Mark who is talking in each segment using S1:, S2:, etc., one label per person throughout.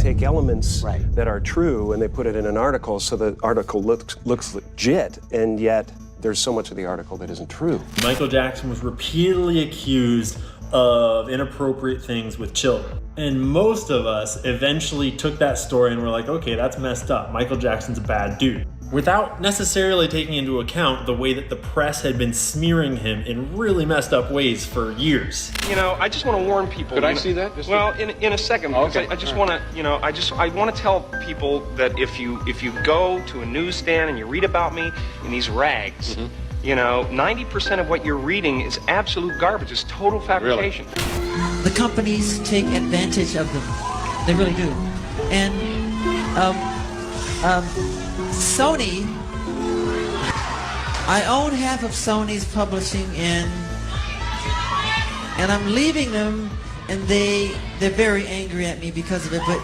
S1: take elements
S2: Right.
S1: that are true and they put it in an article so the article looks legit, and yet there's so much of the article that isn't true.
S3: Michael Jackson was repeatedly accused of inappropriate things with children. And most of us eventually took that story and were like, okay, that's messed up. Michael Jackson's a bad dude. Without necessarily taking into account the way that the press had been smearing him in really messed up ways for years.
S4: You know, I just want to warn people.
S5: Could I see that?
S4: Well, in a second, because
S5: Okay.
S4: I just want to, I want to tell people that if you go to a newsstand and you read about me in these rags, 90% of what you're reading is absolute garbage. It's total fabrication.
S2: The companies take advantage of them. They really do. And Sony, I own half of Sony's publishing, and I'm leaving them, and they're very angry at me because of it. But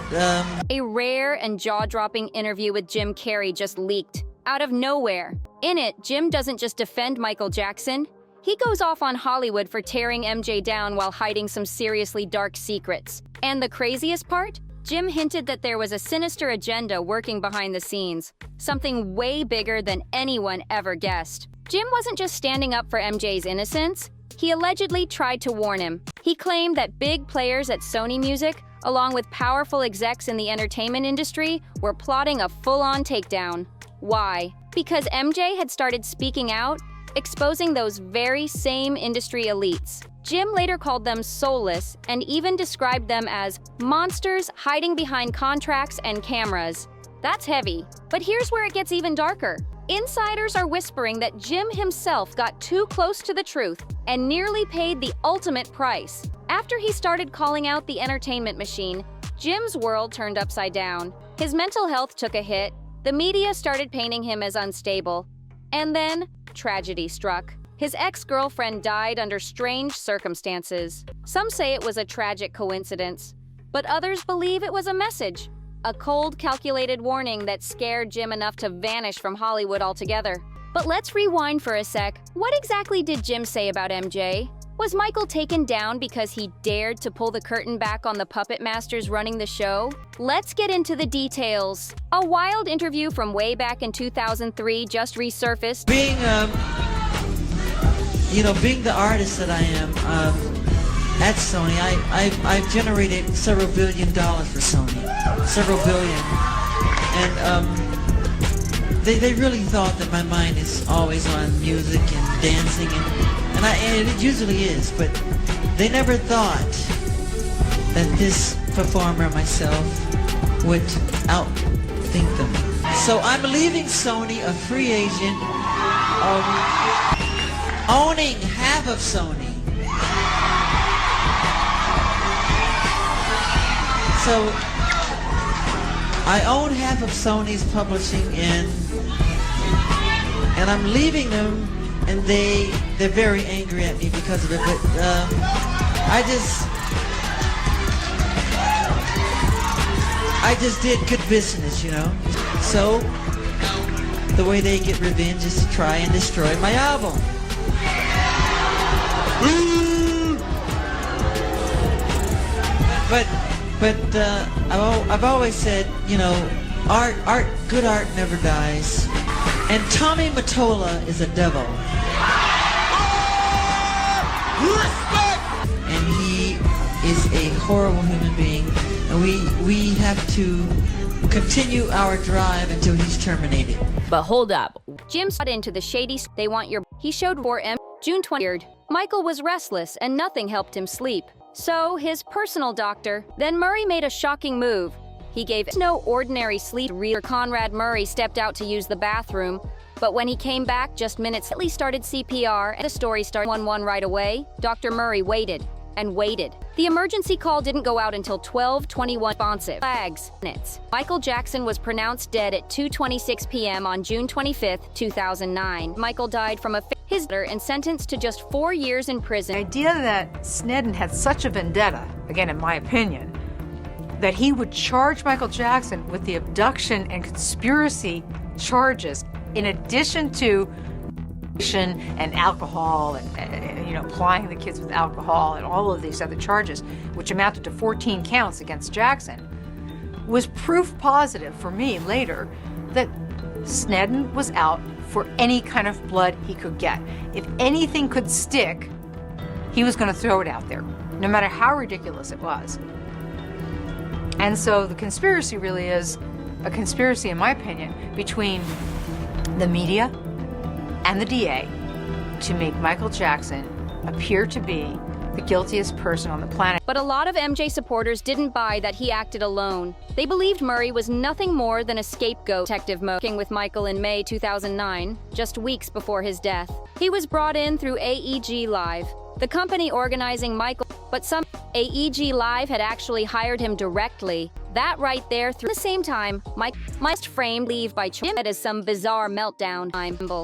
S6: A rare and jaw-dropping interview with Jim Carrey just leaked out of nowhere. In it, Jim doesn't just defend Michael Jackson. He goes off on Hollywood for tearing MJ down while hiding some seriously dark secrets. And the craziest part? Jim hinted that there was a sinister agenda working behind the scenes, something way bigger than anyone ever guessed. Jim wasn't just standing up for MJ's innocence. He allegedly tried to warn him. He claimed that big players at Sony Music, along with powerful execs in the entertainment industry, were plotting a full-on takedown. Why? Because MJ had started speaking out, exposing those very same industry elites. Jim later called them soulless and even described them as monsters hiding behind contracts and cameras. That's heavy. But here's where it gets even darker. Insiders are whispering that Jim himself got too close to the truth and nearly paid the ultimate price. After he started calling out the entertainment machine, Jim's world turned upside down. His mental health took a hit, the media started painting him as unstable, and then tragedy struck. His ex-girlfriend died under strange circumstances. Some say it was a tragic coincidence, but others believe it was a message. A cold, calculated warning that scared Jim enough to vanish from Hollywood altogether. But let's rewind for a sec. What exactly did Jim say about MJ? Was Michael taken down because he dared to pull the curtain back on the puppet masters running the show? Let's get into the details. A wild interview from way back in 2003 just resurfaced.
S2: being the artist that I am at Sony, I've generated several $1 billion for Sony, several billion, and they really thought that my mind is always on music and dancing, and it usually is, but they never thought that this performer myself would outthink them. So I'm leaving Sony a free agent, owning half of Sony. So I own half of Sony's publishing, and I'm leaving them, and they're very angry at me because of it. But I just did good business, So the way they get revenge is to try and destroy my album. But I've always said, good art never dies. And Tommy Mottola is a devil. And he is a horrible human being. And we have to continue our drive until he's terminated.
S6: But hold up. Jim's got into the shady. They want your. He showed June 20th. Michael was restless and nothing helped him sleep. So his personal doctor. Then Murray made a shocking move. He gave no ordinary sleep. Conrad Murray stepped out to use the bathroom, but when he came back just minutes, he started CPR and the story started 111 right away. Dr. Murray waited and waited. The emergency call didn't go out until 12:21. Responsive. Flags. Minutes. Michael Jackson was pronounced dead at 2:26 p.m. on June 25th, 2009. Michael died from his and sentenced to just 4 years in prison.
S7: The idea that Sneddon had such a vendetta, again in my opinion, that he would charge Michael Jackson with the abduction and conspiracy charges in addition to and alcohol and plying the kids with alcohol and all of these other charges, which amounted to 14 counts against Jackson, was proof positive for me later that Sneddon was out for any kind of blood he could get. If anything could stick, he was going to throw it out there, no matter how ridiculous it was. And so the conspiracy really is a conspiracy, in my opinion, between the media and the DA to make Michael Jackson appear to be the guiltiest person on the planet.
S6: But a lot of MJ supporters didn't buy that he acted alone. They believed Murray was nothing more than a scapegoat. Detective working with Michael in May 2009, just weeks before his death. He was brought in through AEG Live, the company organizing Michael, but some AEG Live had actually hired him directly. That right there, through the same time, Mike framed leave by Jim as some bizarre meltdown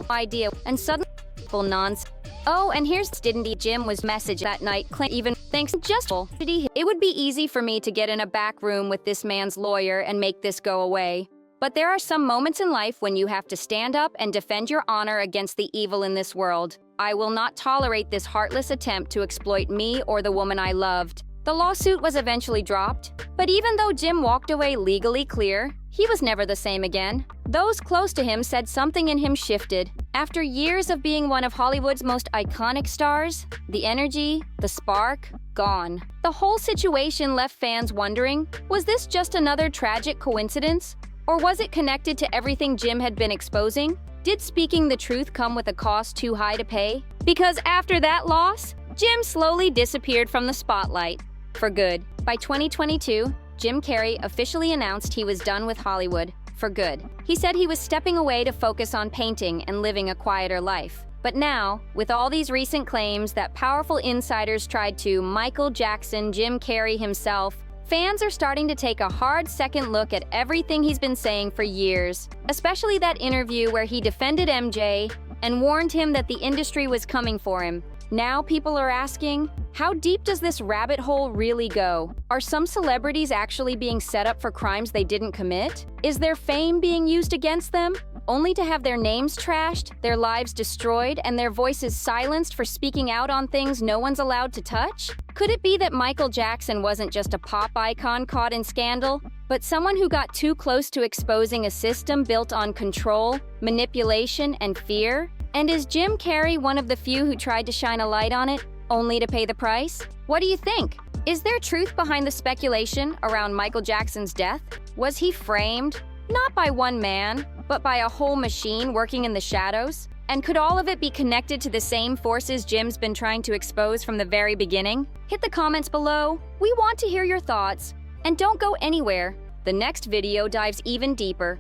S6: idea, and suddenly nonsense. Oh, and here's didn't he? Jim was messaged that night, even thanks just it would be easy for me to get in a back room with this man's lawyer and make this go away. But there are some moments in life when you have to stand up and defend your honor against the evil in this world. I will not tolerate this heartless attempt to exploit me or the woman I loved. The lawsuit was eventually dropped, but even though Jim walked away legally clear, he was never the same again. Those close to him said something in him shifted. After years of being one of Hollywood's most iconic stars, the energy, the spark, gone. The whole situation left fans wondering, was this just another tragic coincidence? Or was it connected to everything Jim had been exposing? Did speaking the truth come with a cost too high to pay? Because after that loss, Jim slowly disappeared from the spotlight. For good. By 2022, Jim Carrey officially announced he was done with Hollywood. For good. He said he was stepping away to focus on painting and living a quieter life. But now, with all these recent claims that powerful insiders tried to Michael Jackson, Jim Carrey himself, fans are starting to take a hard second look at everything he's been saying for years, especially that interview where he defended MJ and warned him that the industry was coming for him. Now people are asking, how deep does this rabbit hole really go? Are some celebrities actually being set up for crimes they didn't commit? Is their fame being used against them, only to have their names trashed, their lives destroyed, and their voices silenced for speaking out on things no one's allowed to touch? Could it be that Michael Jackson wasn't just a pop icon caught in scandal, but someone who got too close to exposing a system built on control, manipulation, and fear? And is Jim Carrey one of the few who tried to shine a light on it, only to pay the price? What do you think? Is there truth behind the speculation around Michael Jackson's death? Was he framed, not by one man, but by a whole machine working in the shadows? And could all of it be connected to the same forces Jim's been trying to expose from the very beginning? Hit the comments below. We want to hear your thoughts. And don't go anywhere. The next video dives even deeper.